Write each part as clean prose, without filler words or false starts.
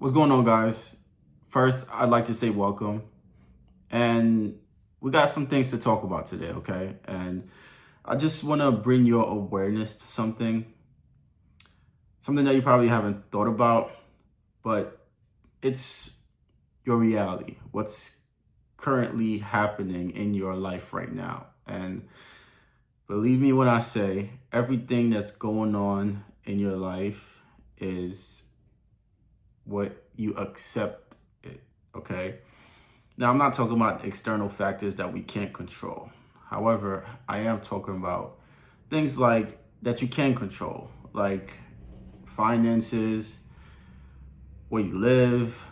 What's going on, guys? First, I'd like to say welcome. And we got some things to talk about today, okay? And I just want to bring your awareness to something that you probably haven't thought about, but it's your reality, what's currently happening in your life right now. And believe me when I say everything that's going on in your life is what you accept it, okay? Now, I'm not talking about external factors that we can't control. However, I am talking about things like that you can control, like finances, where you live,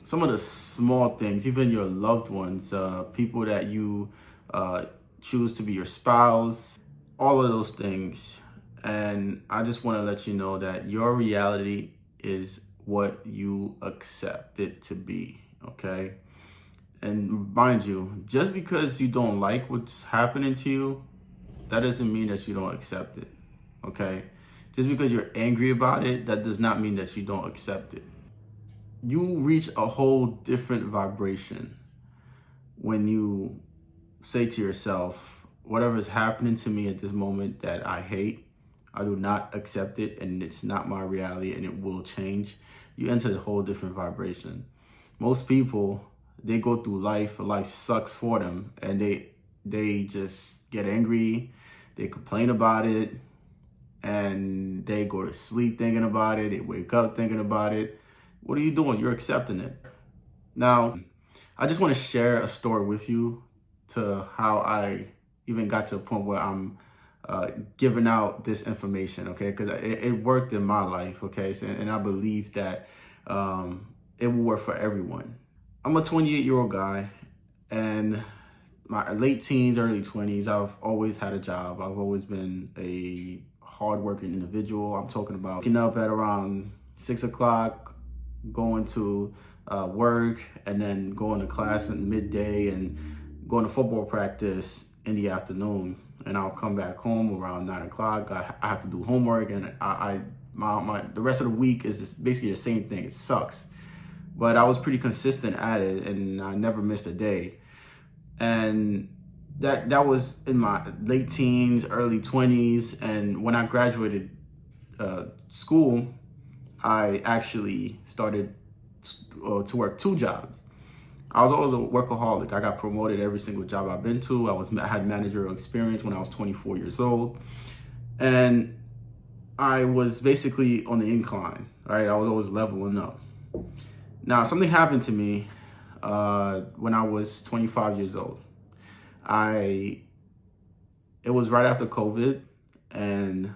some of the small things, even your loved ones, people that you choose to be your spouse, all of those things. And I just want to let you know that your reality is what you accept it to be, okay? And mind you, just because you don't like what's happening to you, that doesn't mean that you don't accept it, okay? Just because you're angry about it, that does not mean that you don't accept it. You reach a whole different vibration when you say to yourself, whatever is happening to me at this moment that I hate, I do not accept it, and it's not my reality, and it will change. You enter a whole different vibration. Most people, they go through life sucks for them, and they just get angry, they complain about it, and they go to sleep thinking about it, they wake up thinking about it. What are you doing? You're accepting it. Now, I just want to share a story with you to how I even got to a point where I'm giving out this information, okay? Because it worked in my life, okay? So, and I believe that it will work for everyone. I'm a 28-year-old guy, and my late teens, early 20s, I've always had a job. I've always been a hardworking individual. I'm talking about waking up at around 6 o'clock, going to work, and then going to class at midday, and going to football practice in the afternoon. And I'll come back home around 9 o'clock. I have to do homework, and the rest of the week is basically the same thing. It sucks. But I was pretty consistent at it, and I never missed a day. And that was in my late teens, early 20s. And when I graduated school, I actually started to work two jobs. I was always a workaholic. I got promoted every single job I've been to. I had managerial experience when I was 24 years old. And I was basically on the incline, right? I was always leveling up. Now, something happened to me when I was 25 years old. It was right after COVID, and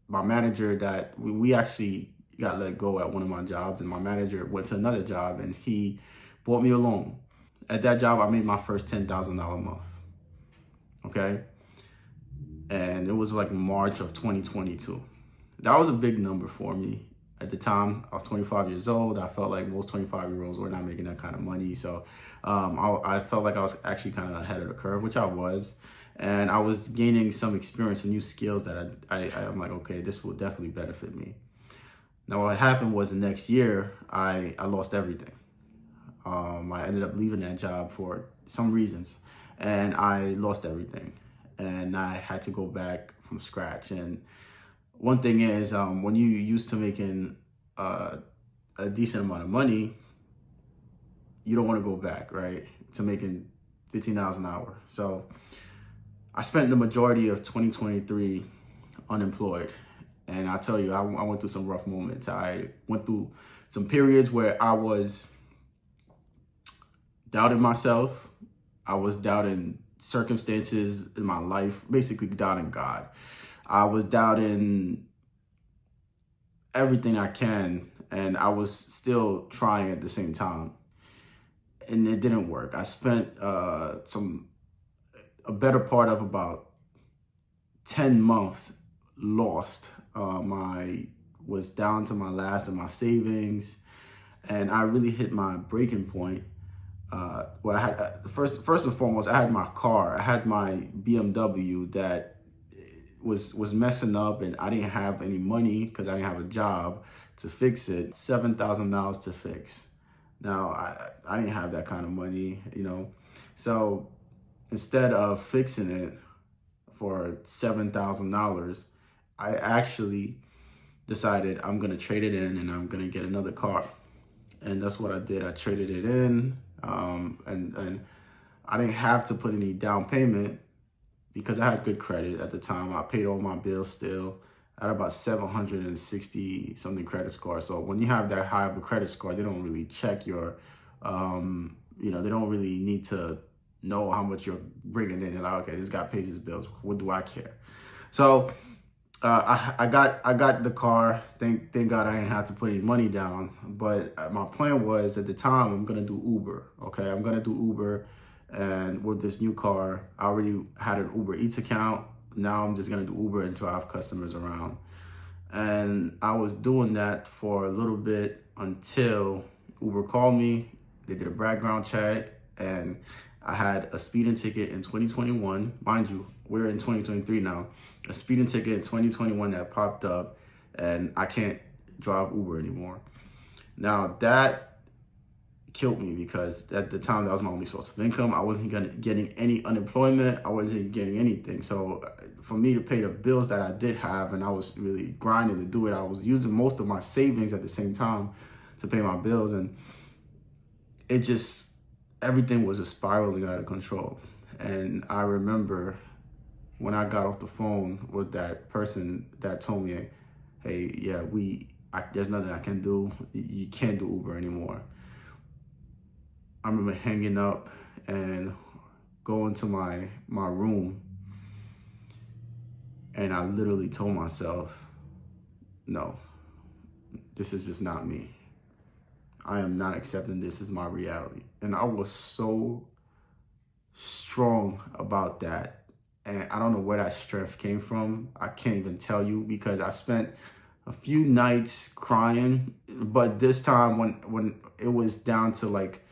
my manager that we actually got let go at one of my jobs, and my manager went to another job, and he brought me along. At that job, I made my first $10,000 a month, okay? And it was like March of 2022. That was a big number for me. At the time, I was 25 years old. I felt like most 25-year-olds were not making that kind of money. So I felt like I was actually kind of ahead of the curve, which I was. And I was gaining some experience and new skills that I'm like, okay, this will definitely benefit me. Now, what happened was the next year, I lost everything. I ended up leaving that job for some reasons, and I lost everything. And I had to go back from scratch. And one thing is, when you used to making a decent amount of money, you don't want to go back, right, to making $15 an hour. So I spent the majority of 2023 unemployed. And I tell you, I went through some rough moments. I went through some periods where I was doubting myself. I was doubting circumstances in my life, basically doubting God. I was doubting everything I can, and I was still trying at the same time. And it didn't work. I spent a better part of about 10 months lost. I was down to my last of my savings, and I really hit my breaking point. Well, I had first and foremost, I had my car. I had my BMW that was messing up, and I didn't have any money because I didn't have a job to fix it, $7,000 to fix. Now, I didn't have that kind of money, you know. So instead of fixing it for $7,000, I actually decided I'm going to trade it in and I'm going to get another car. And that's what I did. I traded it in, and I didn't have to put any down payment because I had good credit at the time. I paid all my bills still. I had about 760 something credit score. So when you have that high of a credit score, they don't really check your, they don't really need to know how much you're bringing in. They're like, okay, this guy pays his bills. What do I care? So I got the car. Thank God I didn't have to put any money down. But my plan was at the time I'm gonna do Uber. Okay, I'm gonna do Uber, and with this new car, I already had an Uber Eats account. Now I'm just gonna do Uber and drive customers around. And I was doing that for a little bit until Uber called me. They did a background check, and I had a speeding ticket in 2021. Mind you, we're in 2023 now. A speeding ticket in 2021 that popped up, and I can't drive Uber anymore. Now that killed me because at the time that was my only source of income. I wasn't getting any unemployment. I wasn't getting anything. So for me to pay the bills that I did have, and I was really grinding to do it, I was using most of my savings at the same time to pay my bills, and it just, everything was just spiraling out of control. And I remember when I got off the phone with that person that told me, hey, yeah, there's nothing I can do. You can't do Uber anymore. I remember hanging up and going to my room, and I literally told myself, no, this is just not me. I am not accepting this as my reality. And I was so strong about that. And I don't know where that strength came from. I can't even tell you, because I spent a few nights crying. But this time when it was down to like,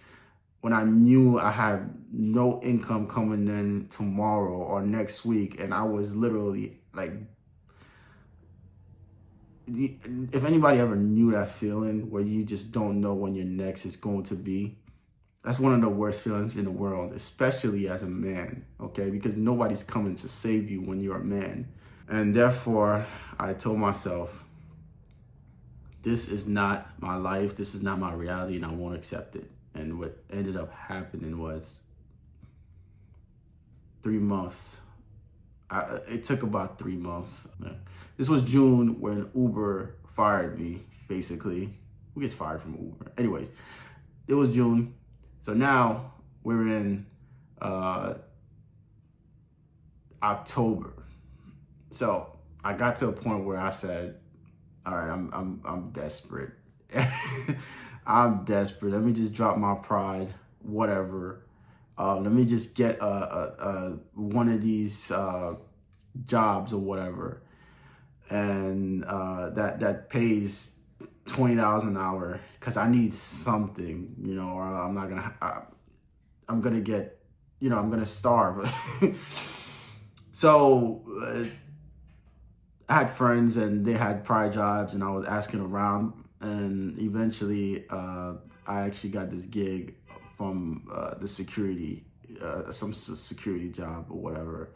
when I knew I had no income coming in tomorrow or next week, and I was literally like, if anybody ever knew that feeling where you just don't know when your next is going to be, that's one of the worst feelings in the world, especially as a man, okay? Because nobody's coming to save you when you're a man. And therefore, I told myself, this is not my life, this is not my reality, and I won't accept it. And what ended up happening was 3 months. It took about 3 months. This was June when Uber fired me, basically. Who gets fired from Uber? Anyways, it was June. So now we're in October. So I got to a point where I said, all right, I'm desperate. I'm desperate. Let me just drop my pride, whatever. Let me just get one of these jobs or whatever, and that pays $20 an hour, because I need something, or I'm not gonna. I'm gonna get, I'm gonna starve. So I had friends and they had pride jobs, and I was asking around, and eventually I actually got this gig from the security, some security job or whatever.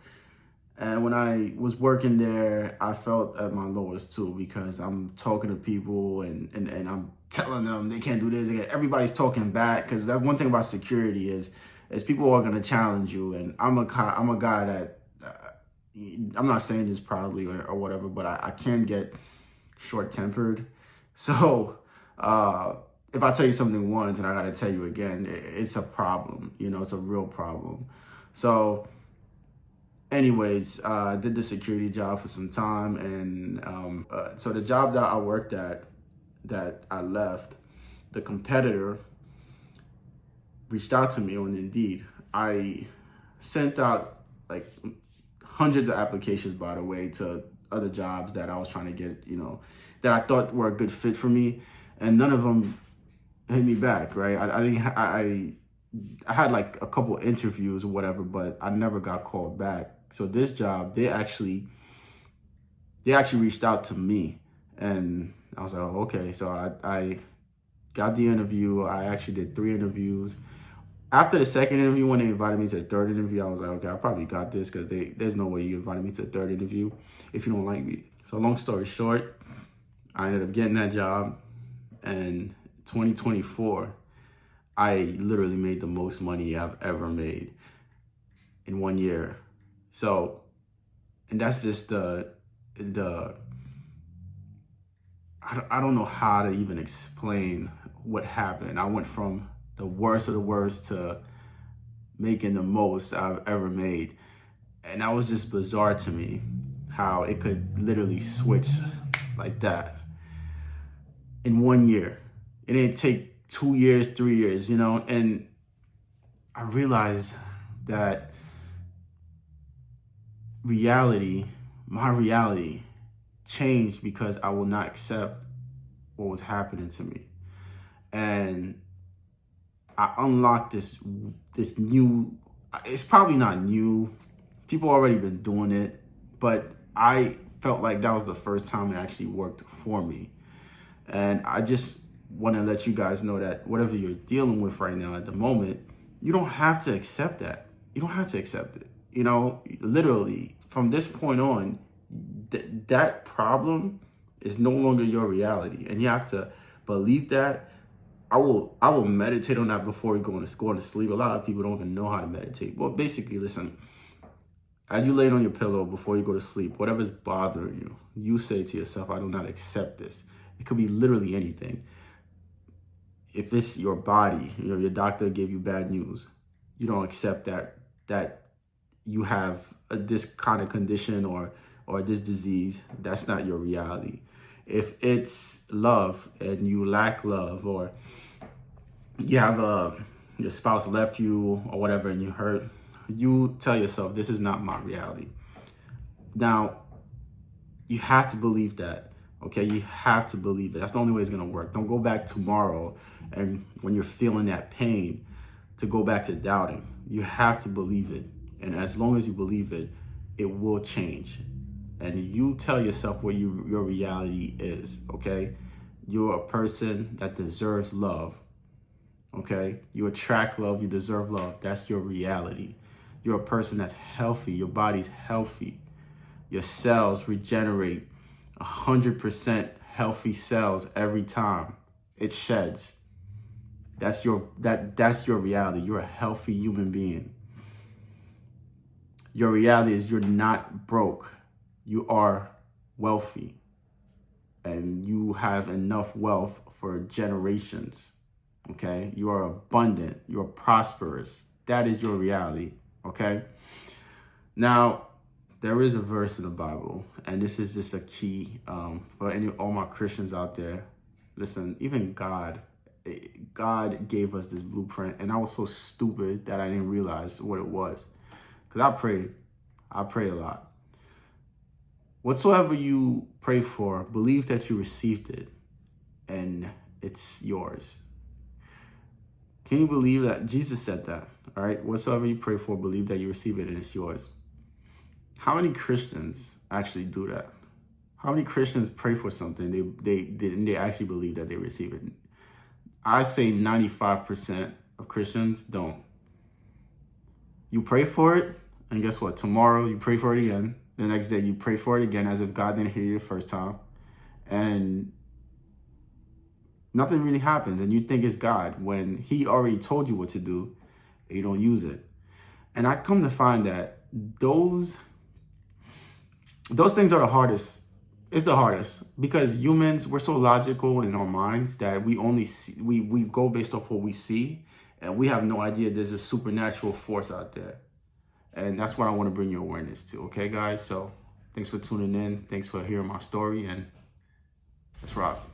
And when I was working there, I felt at my lowest too, because I'm talking to people and I'm telling them they can't do this. Everybody's talking back, because that one thing about security is people are going to challenge you. And I'm a guy that, I'm not saying this proudly or whatever, but I can get short-tempered. So if I tell you something once and I got to tell you again, it's a problem. It's a real problem. So anyways, I did the security job for some time, and so the job that I worked at, that I left, the competitor reached out to me on Indeed. I sent out like hundreds of applications, by the way, to other jobs that I was trying to get, that I thought were a good fit for me, and none of them hit me back, right? I had like a couple interviews or whatever, but I never got called back. So this job, they actually reached out to me, And I was like, oh, okay. So I got the interview. I actually did 3 interviews. After the second interview, when they invited me to the third interview, I was like, okay, I probably got this, because there's no way you invited me to the third interview if you don't like me. So long story short, I ended up getting that job. And 2024, I literally made the most money I've ever made in 1 year. So, and that's just I don't know how to even explain what happened. I went from the worst of the worst to making the most I've ever made. And that was just bizarre to me, how it could literally switch like that in 1 year. It didn't take 2 years, 3 years, and I realized that my reality changed because I will not accept what was happening to me. And I unlocked this new, it's probably not new, people already been doing it, but I felt like that was the first time it actually worked for me. And I just want to let you guys know that whatever you're dealing with right now at the moment, you don't have to accept that. You don't have to accept it. Literally, from this point on, that problem is no longer your reality. And you have to believe that. I will meditate on that before going to sleep. A lot of people don't even know how to meditate. Well, basically, listen, as you lay on your pillow before you go to sleep, whatever's bothering you, you say to yourself, I do not accept this. It could be literally anything. If it's your body, your doctor gave you bad news, you don't accept that you have this kind of condition or this disease. That's not your reality. If it's love and you lack love, or you have your spouse left you or whatever and you hurt, you tell yourself, this is not my reality. Now, you have to believe that. Okay, you have to believe it. That's the only way it's gonna work. Don't go back tomorrow and when you're feeling that pain to go back to doubting. You have to believe it. And as long as you believe it, it will change. And you tell yourself what your reality is, okay? You're a person that deserves love, okay? You attract love, you deserve love. That's your reality. You're a person that's healthy. Your body's healthy. Your cells regenerate 100% healthy cells every time it sheds. That's your reality. You're a healthy human being. Your reality is you're not broke. You are wealthy. And you have enough wealth for generations. Okay? You are abundant. You're prosperous. That is your reality. Okay? Now, there is a verse in the Bible, and this is just a key for all my Christians out there. Listen, even God gave us this blueprint, and I was so stupid that I didn't realize what it was. Because I pray a lot. Whatsoever you pray for, believe that you received it, and it's yours. Can you believe that? Jesus said that, all right? Whatsoever you pray for, believe that you receive it, and it's yours. How many Christians actually do that? How many Christians pray for something they actually believe that they receive it? I say 95% of Christians don't. You pray for it, and guess what? Tomorrow you pray for it again. The next day you pray for it again as if God didn't hear you the first time. And nothing really happens. And you think it's God when he already told you what to do and you don't use it. And I come to find that those things are the hardest. It's the hardest because humans, we're so logical in our minds that we only see, we go based off what we see, and we have no idea there's a supernatural force out there. And that's what I want to bring your awareness to. Okay, guys? So thanks for tuning in. Thanks for hearing my story, and let's rock.